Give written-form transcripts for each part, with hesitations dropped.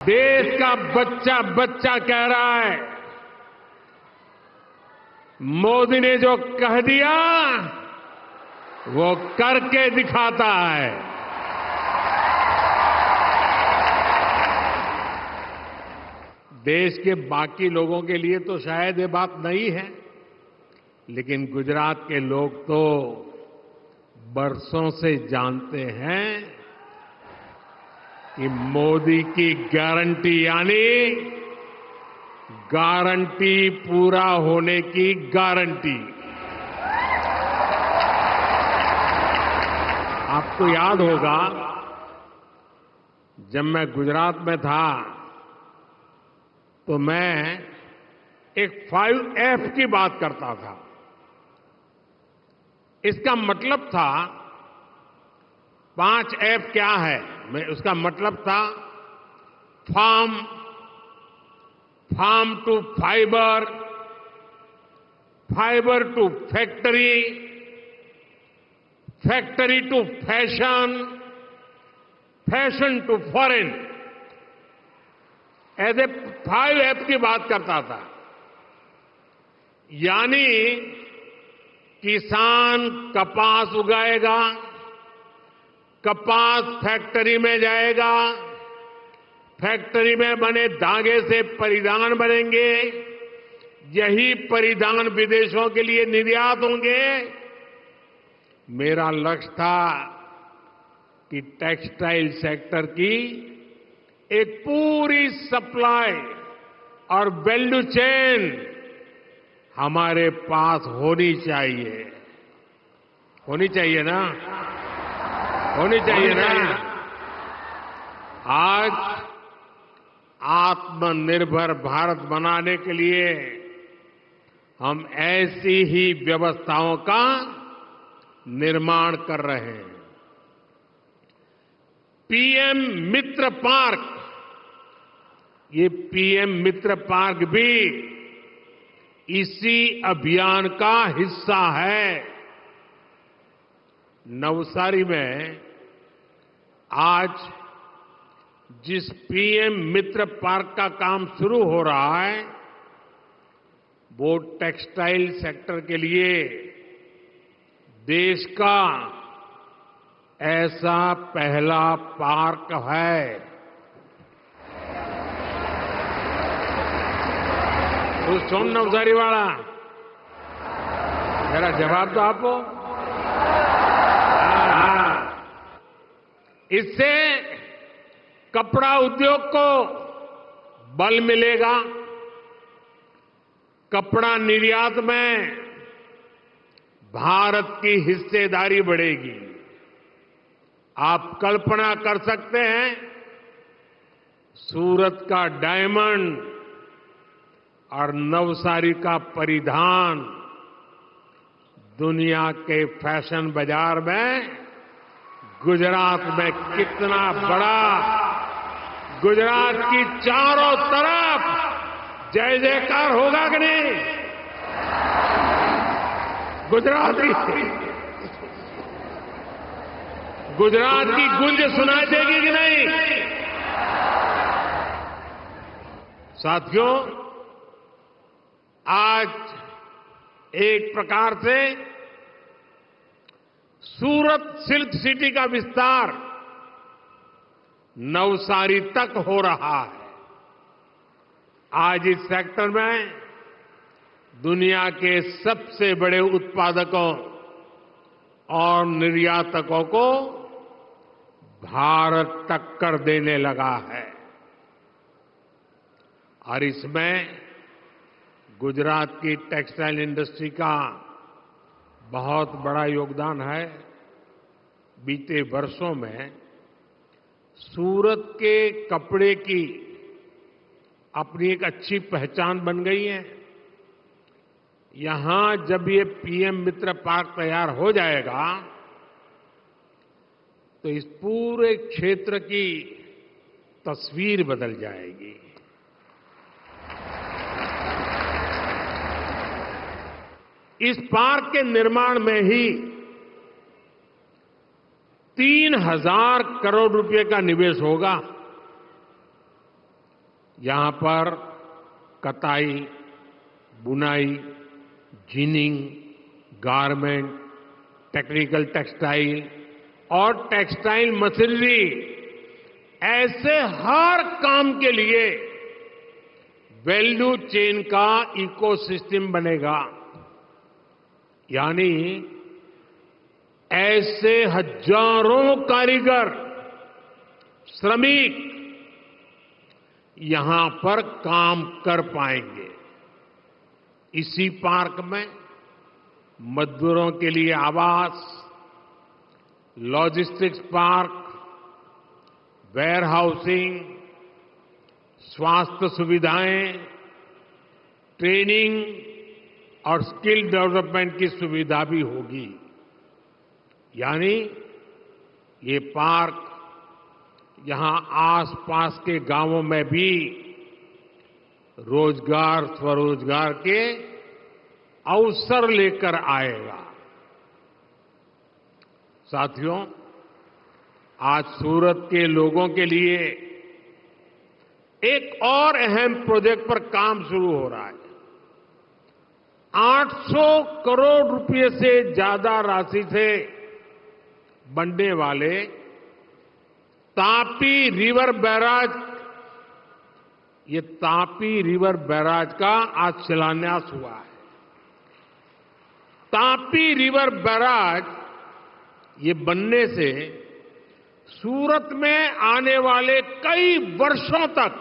देश का बच्चा बच्चा कह रहा है, मोदी ने जो कह दिया वो करके दिखाता है। देश के बाकी लोगों के लिए तो शायद ये बात नहीं है, लेकिन गुजरात के लोग तो बरसों से जानते हैं कि मोदी की गारंटी यानी गारंटी पूरा होने की गारंटी। आपको याद होगा, जब मैं गुजरात में था तो मैं एक 5F की बात करता था। इसका मतलब था 5F क्या है, मैं उसका मतलब था farm to fibre, fibre to factory, factory to fashion, fashion to foreign. ऐसे 5F की बात करता था। यानी किसान कपास उगाएगा, कपास फैक्ट्री में जाएगा, फैक्ट्री में बने धागे से परिधान बनेंगे, यही परिधान विदेशों के लिए निर्यात होंगे। मेरा लक्ष्य था कि टेक्सटाइल सेक्टर की एक पूरी सप्लाई और वैल्यू चेन हमारे पास होनी चाहिए। होनी चाहिए ना? होनी चाहिए ना? आज आत्मनिर्भर भारत बनाने के लिए हम ऐसी ही व्यवस्थाओं का निर्माण कर रहे हैं। पीएम मित्र पार्क, ये पीएम मित्र पार्क भी इसी अभियान का हिस्सा है। नवसारी में आज जिस पीएम मित्र पार्क का काम शुरू हो रहा है, वो टेक्सटाइल सेक्टर के लिए देश का ऐसा पहला पार्क है। तो सुन नवसारी वाला, जरा जवाब तो आपको। इससे कपड़ा उद्योग को बल मिलेगा, कपड़ा निर्यात में भारत की हिस्सेदारी बढ़ेगी। आप कल्पना कर सकते हैं, सूरत का डायमंड और नवसारी का परिधान दुनिया के फैशन बाजार में गुजरात में कितना बड़ा, गुजरात की चारों तरफ जय जयकार होगा कि नहीं? गुजरात की गूंज सुनाई देगी कि नहीं? साथियों, आज एक प्रकार से सूरत सिल्क सिटी का विस्तार नवसारी तक हो रहा है। आज इस सेक्टर में दुनिया के सबसे बड़े उत्पादकों और निर्यातकों को भारत टक्कर देने लगा है और इसमें गुजरात की टेक्सटाइल इंडस्ट्री का बहुत बड़ा योगदान है। बीते वर्षों में सूरत के कपड़े की अपनी एक अच्छी पहचान बन गई है। यहां जब ये पीएम मित्र पार्क तैयार हो जाएगा तो इस पूरे क्षेत्र की तस्वीर बदल जाएगी। इस पार्क के निर्माण में ही 3,000 करोड़ रुपए का निवेश होगा। यहां पर कताई, बुनाई, जिनिंग, गारमेंट, टेक्निकल टेक्सटाइल और टेक्सटाइल मशीनरी, ऐसे हर काम के लिए वैल्यू चेन का इकोसिस्टम बनेगा। यानी ऐसे हजारों कारीगर, श्रमिक यहां पर काम कर पाएंगे। इसी पार्क में मजदूरों के लिए आवास, लॉजिस्टिक्स पार्क, वेयर हाउसिंग, स्वास्थ्य सुविधाएं, ट्रेनिंग और स्किल डेवलपमेंट की सुविधा भी होगी। यानी ये पार्क यहां आसपास के गांवों में भी रोजगार, स्वरोजगार के अवसर लेकर आएगा। साथियों, आज सूरत के लोगों के लिए एक और अहम प्रोजेक्ट पर काम शुरू हो रहा है। 800 करोड़ रुपए से ज्यादा राशि से बनने वाले तापी रिवर बैराज, ये तापी रिवर बैराज का आज शिलान्यास हुआ है। तापी रिवर बैराज ये बनने से सूरत में आने वाले कई वर्षों तक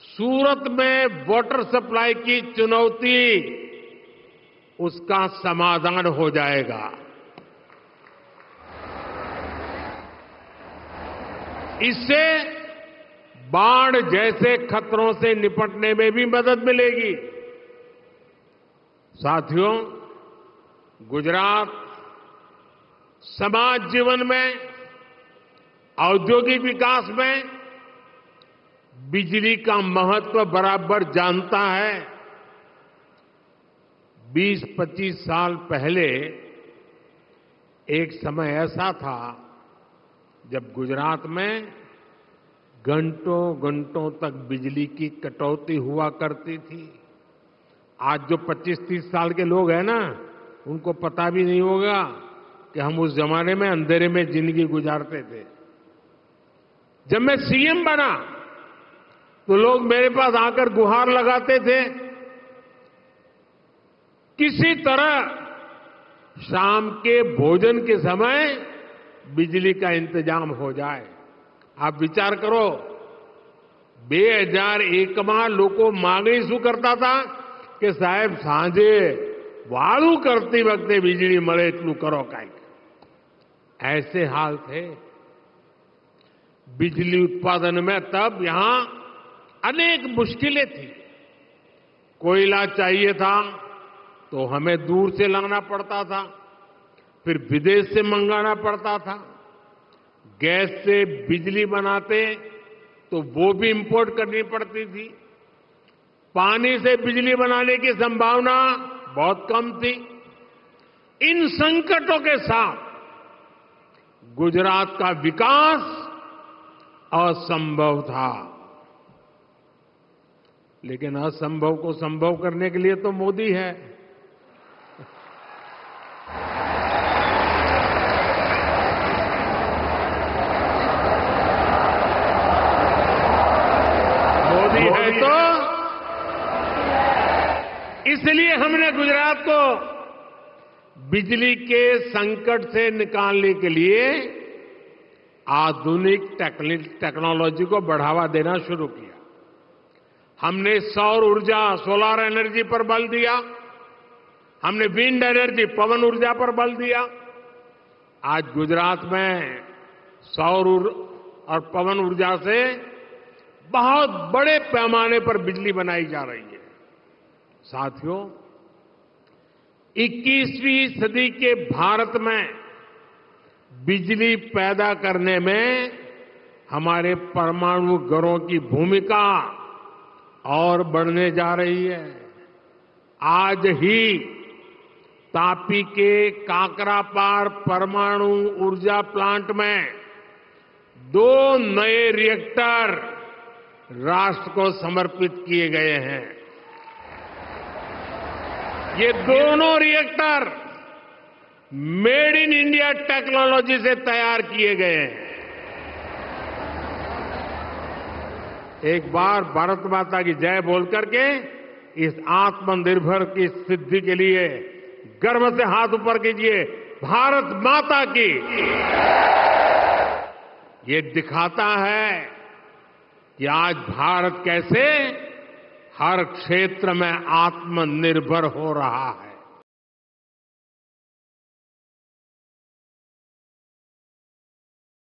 सूरत में वाटर सप्लाई की चुनौती, उसका समाधान हो जाएगा। इससे बाढ़ जैसे खतरों से निपटने में भी मदद मिलेगी। साथियों, गुजरात समाज जीवन में, औद्योगिक विकास में बिजली का महत्व बराबर जानता है। 20-25 साल पहले एक समय ऐसा था जब गुजरात में घंटों घंटों तक बिजली की कटौती हुआ करती थी। आज जो 25-30 साल के लोग हैं ना, उनको पता भी नहीं होगा कि हम उस जमाने में अंधेरे में जिंदगी गुजारते थे। जब मैं सीएम बना तो लोग मेरे पास आकर गुहार लगाते थे, किसी तरह शाम के भोजन के समय बिजली का इंतजाम हो जाए। आप विचार करो, 2001 में लोगों मांगे शू करता था कि साहेब सांजे वाळू करती वक्ते बिजली मळे एटलू करो काई। ऐसे हाल थे। बिजली उत्पादन में तब यहां अनेक मुश्किलें थी। कोयला चाहिए था तो हमें दूर से लाना पड़ता था, फिर विदेश से मंगाना पड़ता था। गैस से बिजली बनाते तो वो भी इंपोर्ट करनी पड़ती थी। पानी से बिजली बनाने की संभावना बहुत कम थी। इन संकटों के साथ गुजरात का विकास असंभव था। लेकिन असंभव को संभव करने के लिए तो मोदी है। मोदी है तो इसलिए हमने गुजरात को बिजली के संकट से निकालने के लिए आधुनिक टेक्नोलॉजी को बढ़ावा देना शुरू किया। हमने सौर ऊर्जा, सोलर एनर्जी पर बल दिया। हमने विंड एनर्जी, पवन ऊर्जा पर बल दिया। आज गुजरात में सौर और पवन ऊर्जा से बहुत बड़े पैमाने पर बिजली बनाई जा रही है। साथियों, 21वीं सदी के भारत में बिजली पैदा करने में हमारे परमाणु घरों की भूमिका और बढ़ने जा रही है। आज ही तापी के काकरापार परमाणु ऊर्जा प्लांट में 2 नए रिएक्टर राष्ट्र को समर्पित किए गए हैं। ये दोनों reactor made in India technology से तैयार किए गए हैं। एक बार भारत माता की जय बोल करके इस आत्मनिर्भर की सिद्धि के लिए गर्व से हाथ ऊपर कीजिए। भारत माता की। ये दिखाता है कि आज भारत कैसे हर क्षेत्र में आत्मनिर्भर हो रहा है।